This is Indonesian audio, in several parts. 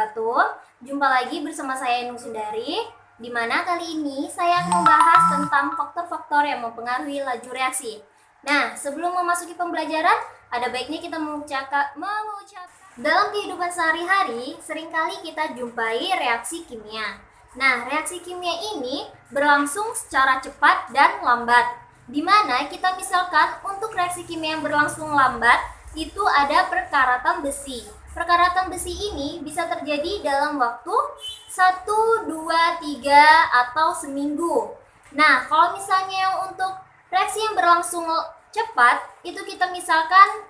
wabarakatuh. Jumpa lagi bersama saya Nung Sundari, di mana kali ini saya akan membahas tentang faktor-faktor yang mempengaruhi laju reaksi. Nah, sebelum memasuki pembelajaran, ada baiknya kita mengucapkan dalam kehidupan sehari-hari, seringkali kita jumpai reaksi kimia. Nah, reaksi kimia ini berlangsung secara cepat dan lambat, di mana kita misalkan untuk reaksi kimia yang berlangsung lambat, itu ada perkaratan besi. Perkaratan besi ini bisa terjadi dalam waktu 1, 2, 3, atau seminggu. Nah, kalau misalnya untuk reaksi yang berlangsung cepat, itu kita misalkan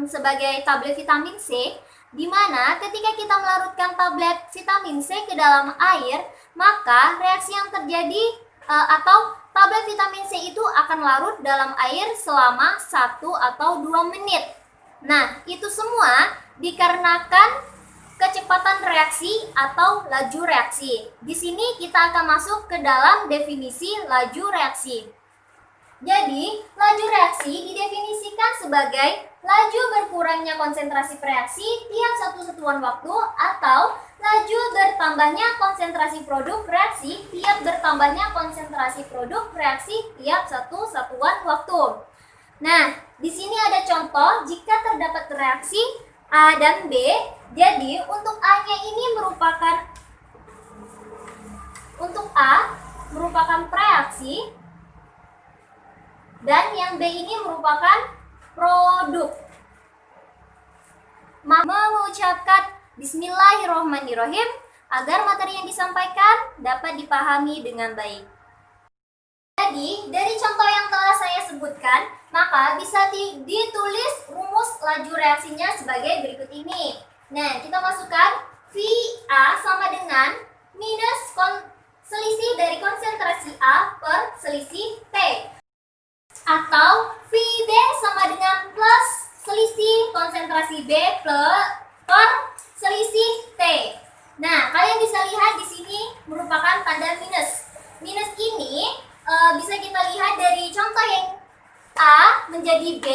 sebagai tablet vitamin C, di mana ketika kita melarutkan tablet vitamin C ke dalam air, maka reaksi yang terjadi atau tablet vitamin C itu akan larut dalam air selama 1 atau 2 menit. Nah, itu semua dikarenakan kecepatan reaksi atau laju reaksi. Di sini kita akan masuk ke dalam definisi laju reaksi. Jadi, laju reaksi didefinisikan sebagai laju berkurangnya konsentrasi reaksi tiap satu satuan waktu atau laju bertambahnya konsentrasi produk reaksi tiap bertambahnya konsentrasi produk reaksi tiap satu satuan waktu. Nah, di sini ada contoh jika terdapat reaksi A dan B. Jadi, untuk A-nya ini merupakan reaksi dan yang B ini merupakan produk. Mengucapkan Bismillahirrahmanirrahim agar materi yang disampaikan dapat dipahami dengan baik. Jadi, dari contoh yang telah saya sebutkan, maka bisa ditulis rumus laju reaksinya sebagai berikut ini. Nah, kita masukkan VA sama dengan minus selisih dari konsentrasi A per selisih T. Atau VB sama dengan plus selisih konsentrasi B per selisih T. Nah, kalian bisa lihat di sini merupakan tanda minus. Minus ini bisa kita lihat dari contoh yang A menjadi B,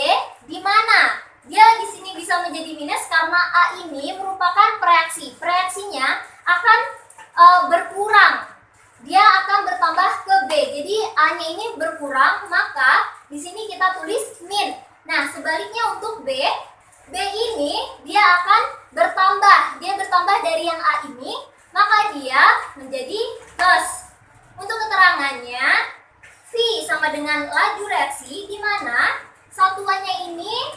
di mana dia di sini bisa menjadi minus karena A ini merupakan reaksi. Reaksinya akan berkurang. Dia akan bertambah ke B. Jadi A-nya ini berkurang, maka di sini kita tulis min. Nah, sebaliknya untuk B ini dia akan bertambah. Dia bertambah dari yang A ini, maka dia menjadi plus. Untuk keterangannya, V sama dengan laju reaksi, di mana satuannya ini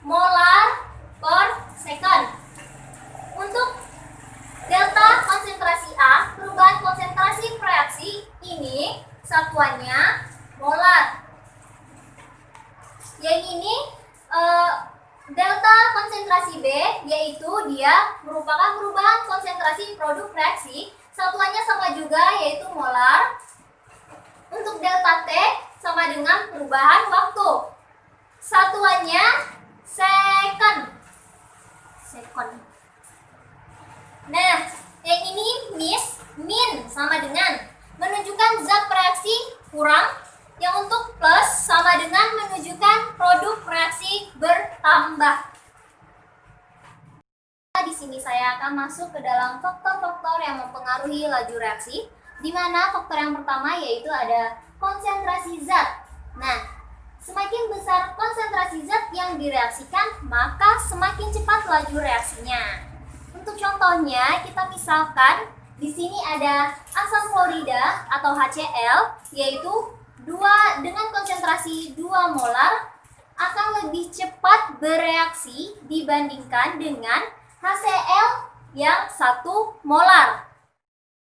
molar per second. Untuk delta konsentrasi A, perubahan konsentrasi reaksi ini satuannya molar. Yang ini delta konsentrasi B, yaitu dia merupakan perubahan konsentrasi produk reaksi, satuannya sama juga yaitu molar. Untuk delta T sama dengan perubahan waktu, satuannya second. Nah, yang ini min sama dengan menunjukkan zat reaksi kurang, yang untuk plus sama dengan menunjukkan produk reaksi bertambah. Di sini saya akan masuk ke dalam faktor-faktor yang mempengaruhi laju reaksi, di mana faktor yang pertama yaitu ada konsentrasi zat. Nah, semakin besar konsentrasi zat yang direaksikan, maka semakin cepat laju reaksinya. Untuk contohnya, kita misalkan di sini ada asam klorida atau HCl, yaitu dengan konsentrasi 2 molar akan lebih cepat bereaksi dibandingkan dengan HCl yang 1 molar.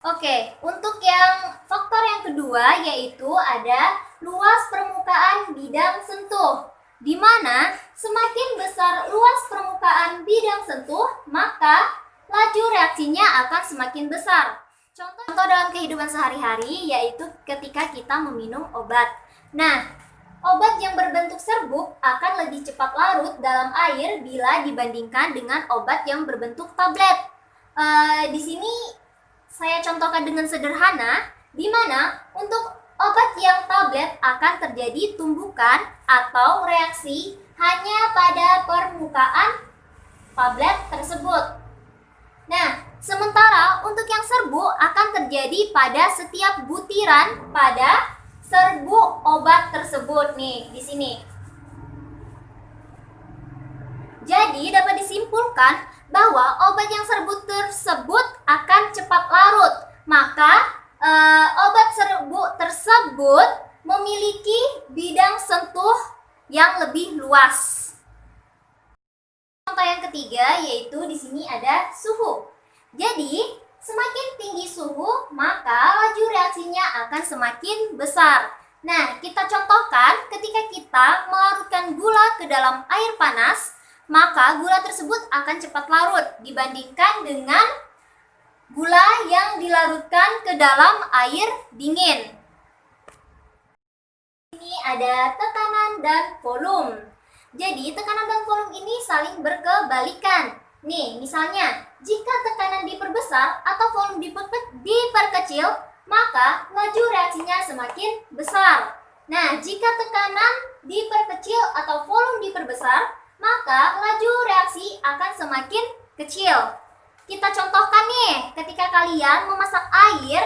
Oke, untuk yang faktor yang kedua yaitu ada luas permukaan bidang sentuh, di mana semakin besar luas permukaan bidang sentuh, maka laju reaksinya akan semakin besar. Contoh dalam kehidupan sehari-hari yaitu ketika kita meminum obat. Nah, obat yang berbentuk serbuk akan lebih cepat larut dalam air bila dibandingkan dengan obat yang berbentuk tablet. Di sini saya contohkan dengan sederhana, di mana untuk obat yang tablet akan terjadi tumbukan atau reaksi hanya pada permukaan tablet tersebut. Nah, sementara untuk yang serbu akan terjadi pada setiap butiran pada serbu obat tersebut nih di sini. Jadi dapat disimpulkan bahwa obat yang serbu tersebut akan cepat larut. Maka obat serbu tersebut memiliki bidang sentuh yang lebih luas. Contoh yang ketiga yaitu di sini ada suhu. Jadi, semakin tinggi suhu, maka laju reaksinya akan semakin besar. Nah, kita contohkan ketika kita melarutkan gula ke dalam air panas, maka gula tersebut akan cepat larut dibandingkan dengan gula yang dilarutkan ke dalam air dingin. Ini ada tekanan dan volume. Jadi, tekanan dan volume ini saling berkebalikan. Nih, misalnya, jika tekanan diperbesar atau volume diperkecil, maka laju reaksinya semakin besar. Nah, jika tekanan diperkecil atau volume diperbesar, maka laju reaksi akan semakin kecil. Kita contohkan nih, ketika kalian memasak air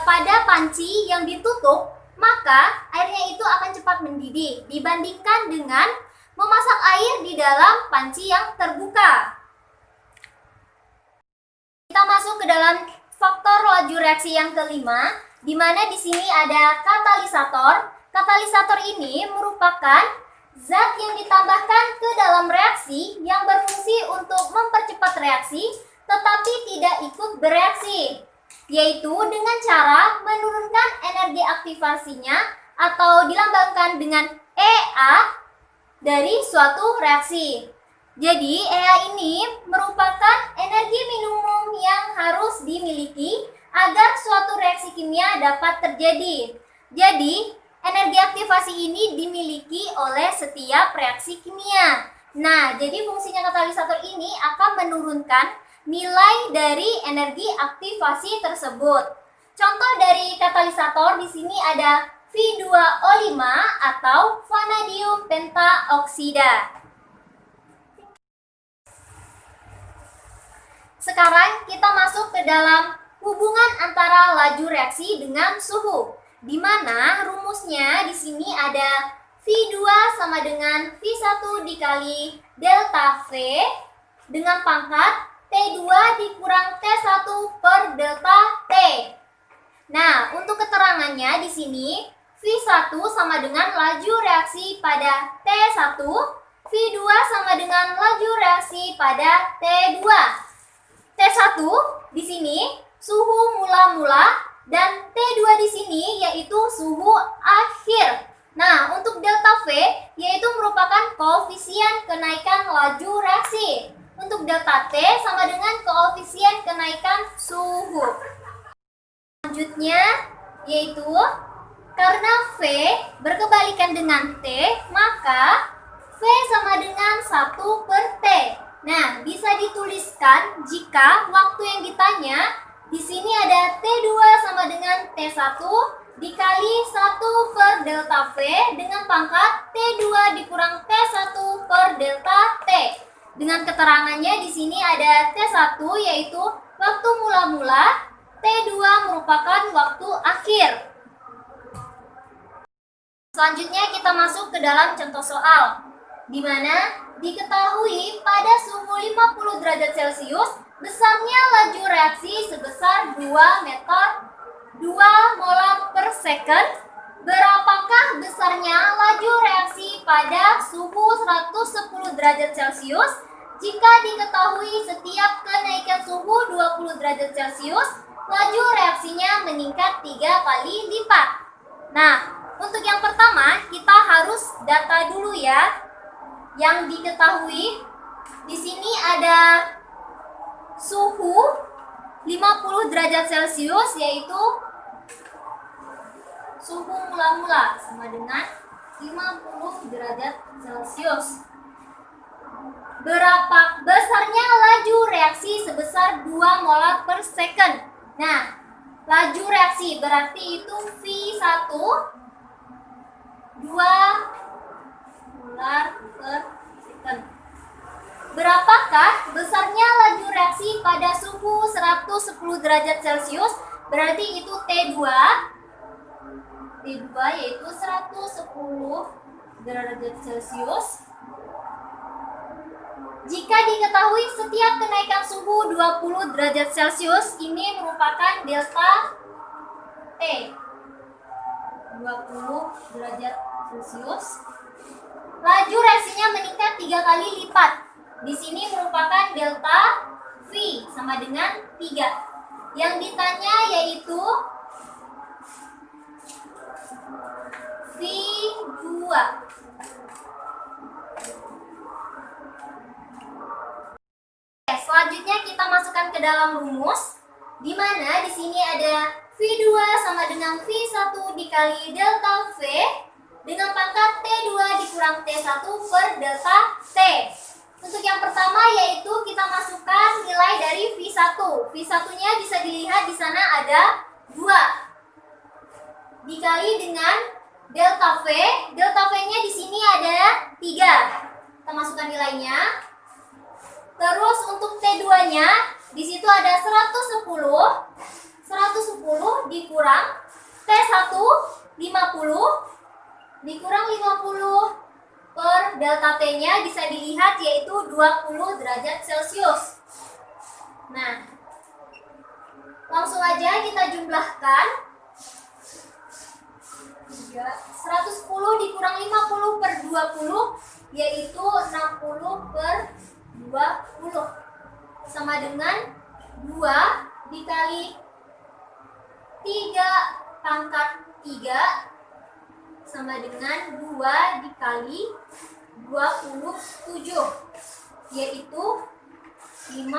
pada panci yang ditutup, maka airnya itu akan cepat mendidih dibandingkan dengan memasak air di dalam panci yang terbuka. Kita masuk ke dalam faktor laju reaksi yang kelima, di mana di sini ada katalisator. Katalisator ini merupakan zat yang ditambahkan ke dalam reaksi yang berfungsi untuk mempercepat reaksi tetapi tidak ikut bereaksi, yaitu dengan cara menurunkan energi aktivasinya atau dilambangkan dengan EA dari suatu reaksi. Jadi EA ini merupakan energi minimum yang harus dimiliki agar suatu reaksi kimia dapat terjadi. Jadi energi aktivasi ini dimiliki oleh setiap reaksi kimia. Nah, jadi fungsinya katalisator ini akan menurunkan nilai dari energi aktivasi tersebut. Contoh dari katalisator di sini ada V2O5 atau vanadium pentaoksida. Sekarang kita masuk ke dalam hubungan antara laju reaksi dengan suhu, di mana rumusnya di sini ada V2 sama dengan V1 dikali delta V dengan pangkat T2 dikurang T1 per delta T. Nah, untuk keterangannya di sini V1 sama dengan laju reaksi pada T1, V2 sama dengan laju reaksi pada T2. T1 di sini suhu mula-mula dan T2 di sini yaitu suhu akhir. Nah, untuk delta V yaitu merupakan koefisien kenaikan laju reaksi. Untuk delta T sama dengan koefisien kenaikan suhu. Selanjutnya yaitu karena V berkebalikan dengan T, maka V sama dengan 1 per T. Nah, bisa dituliskan jika waktu yang ditanya di sini ada T2 sama dengan T1 dikali 1 per delta V dengan pangkat T2 dikurang T1 per delta T. Dengan keterangannya di sini ada T1 yaitu waktu mula-mula, T2 merupakan waktu akhir. Selanjutnya kita masuk ke dalam contoh soal, di mana diketahui pada suhu 50 derajat Celcius besarnya laju reaksi sebesar 2 molar per second. Berapakah besarnya laju reaksi pada suhu 110 derajat Celcius jika diketahui setiap kenaikan suhu 20 derajat Celcius laju reaksinya meningkat 3 kali lipat? Nah, untuk yang pertama kita harus data dulu ya. Yang diketahui di sini ada suhu 50 derajat Celcius yaitu suhu mula-mula sama dengan 50 derajat Celcius. Berapa besarnya laju reaksi sebesar 2 molar per second? Nah, laju reaksi berarti itu V1 2 molar per second. Berapakah besarnya laju reaksi pada suhu 110 derajat Celcius? Berarti itu T2. T2 yaitu 110 derajat Celcius. Jika diketahui setiap kenaikan suhu 20 derajat Celcius ini merupakan delta T. 20 derajat Celcius. Laju reaksinya meningkat 3 kali lipat. Di sini merupakan delta V sama dengan 3. Yang ditanya yaitu V2. Oke, selanjutnya kita masukkan ke dalam rumus, di mana di sini ada V2 sama dengan V1 dikali delta V dengan pangkat T2 dikurang T1 per delta T. Untuk yang pertama yaitu kita masukkan nilai dari V1. V1-nya bisa dilihat di sana ada 2 dikali dengan delta V. Delta V-nya di sini ada 3. Kita masukkan nilainya. Terus untuk T2-nya di situ ada 110 dikurang T1 50 dikurang 50 per delta T-nya bisa dilihat yaitu 20 derajat Celcius. Nah, langsung aja kita jumlahkan. 110 dikurang 50 per 20 yaitu 60 per 20 sama dengan 2 dikali 3 pangkat 3 sama dengan 2 dikali 27 yaitu 54.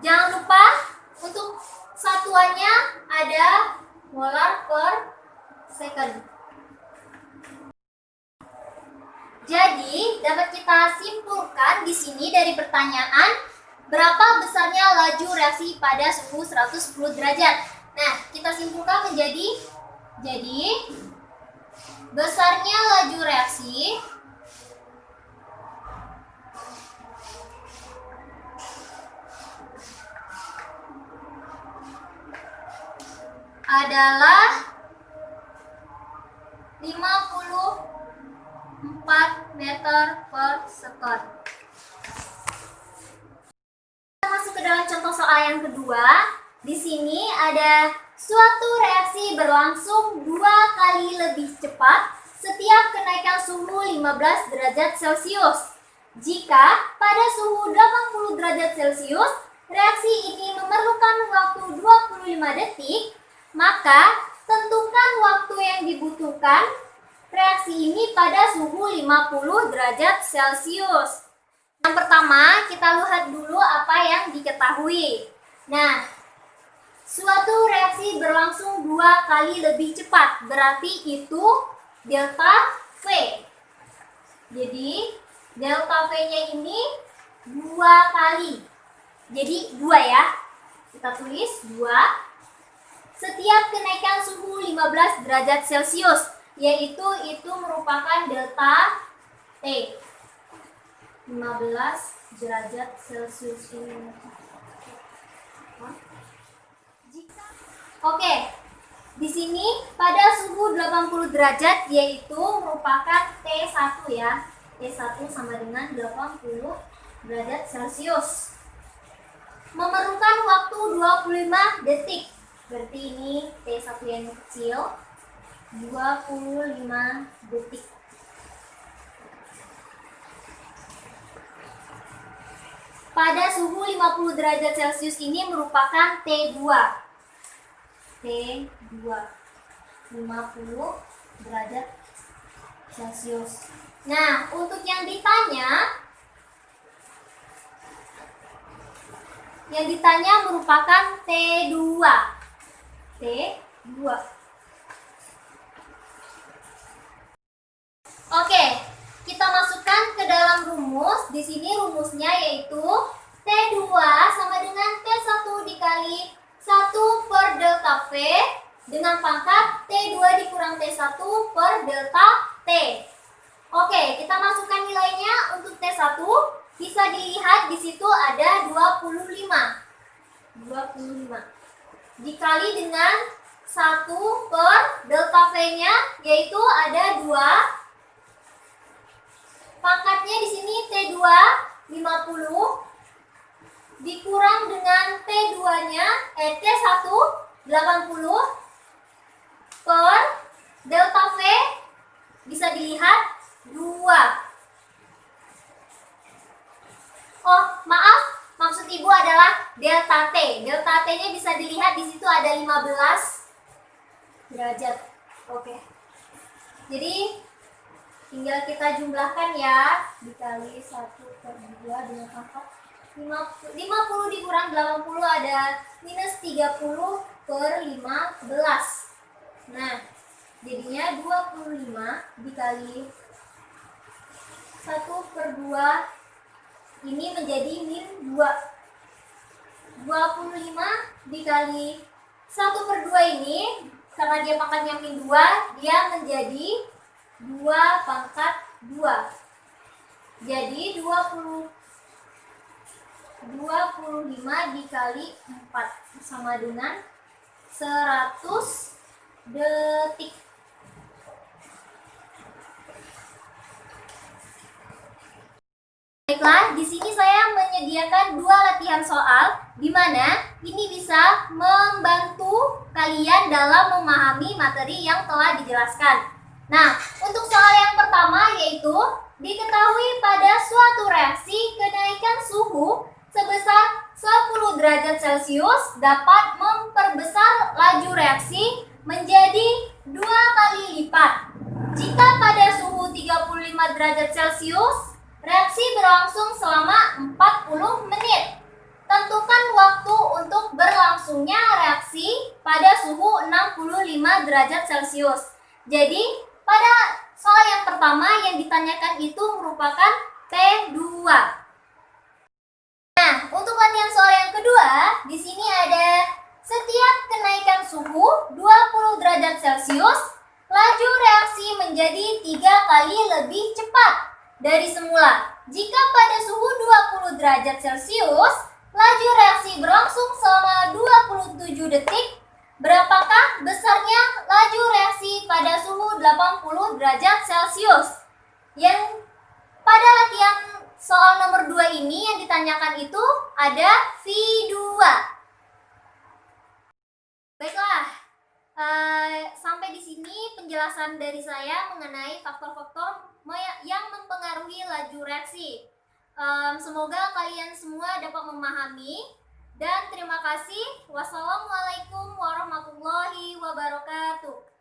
Jangan lupa untuk satuannya ada molar per second. Jadi dapat kita simpulkan di sini dari pertanyaan, berapa besarnya laju reaksi pada suhu 110 derajat. Nah, kita simpulkan menjadi besarnya laju reaksi adalah 54 meter per second. Kita masuk ke dalam contoh soal yang kedua. Di sini ada suatu reaksi berlangsung 2 kali lebih cepat setiap kenaikan suhu 15 derajat Celcius. Jika pada suhu 80 derajat Celcius, reaksi ini memerlukan waktu 25 detik, maka tentukan waktu yang dibutuhkan reaksi ini pada suhu 50 derajat Celcius. Yang pertama, kita lihat dulu apa yang diketahui. Nah, suatu reaksi berlangsung 2 kali lebih cepat, berarti itu delta V. Jadi, delta V-nya ini 2 kali. Jadi, 2 ya. Kita tulis 2. Setiap kenaikan suhu 15 derajat Celcius, yaitu itu merupakan delta T. 15 derajat Celcius ini. Oke, di sini pada suhu 80 derajat yaitu merupakan T1 ya. T1 sama dengan 80 derajat Celcius. Memerlukan waktu 25 detik. Berarti ini T1 yang kecil. 25 detik. Pada suhu 50 derajat Celcius ini merupakan T2. T2 50 derajat Celcius. Nah, untuk yang ditanya merupakan T2. T2. Oke, kita masukkan ke dalam rumus. Di sini rumusnya yaitu T2 sama dengan T1 dikali 1 per delta V dengan pangkat T2 dikurang T1 per delta T. Oke, kita masukkan nilainya. Untuk T1 situ ada 25. 25 dikali dengan 1 per delta V-nya, yaitu ada 2. Pangkatnya di sini T2 50 dikurang dengan T2-nya T1 80 per delta V bisa dilihat 2. Oh, maaf, maksud Ibu adalah delta T. Delta T-nya bisa dilihat di situ ada 15 derajat. Oke. Jadi tinggal kita jumlahkan ya, dikali 1 per 2 dengan pangkat 50 dikurang 80 ada minus 30 per 15. Nah, jadinya 25 dikali 1 per 2 ini menjadi min 2. 25 dikali 1 per 2 ini, karena dia pangkatnya min 2, dia menjadi 2 pangkat 2. Jadi 25 dikali 4 sama dengan 100 detik. Baiklah, di sini saya menyediakan 2 latihan soal di mana ini bisa membantu kalian dalam memahami materi yang telah dijelaskan. Nah, untuk soal yang pertama yaitu diketahui pada suatu reaksi kenaikan suhu sebesar 10 derajat Celcius dapat memperbesar laju reaksi menjadi 2 kali lipat. Jika pada suhu 35 derajat Celcius reaksi berlangsung selama 40 menit. Tentukan waktu untuk berlangsungnya reaksi pada suhu 65 derajat Celcius. Jadi, pada soal yang pertama yang ditanyakan itu merupakan T2. Nah, untuk latihan soal yang kedua, di sini ada setiap kenaikan suhu 20 derajat Celcius, laju reaksi menjadi 3 kali lebih cepat dari semula. Jika pada suhu 20 derajat Celcius, laju reaksi berlangsung selama 27 detik, berapakah besarnya laju reaksi pada suhu 80 derajat Celcius? Yang pada latihan soal nomor 2 ini yang ditanyakan itu ada V2. Baiklah. Sampai di sini penjelasan dari saya mengenai faktor-faktor yang mempengaruhi laju reaksi. Semoga kalian semua dapat memahami dan terima kasih. Wassalamualaikum warahmatullahi wabarakatuh.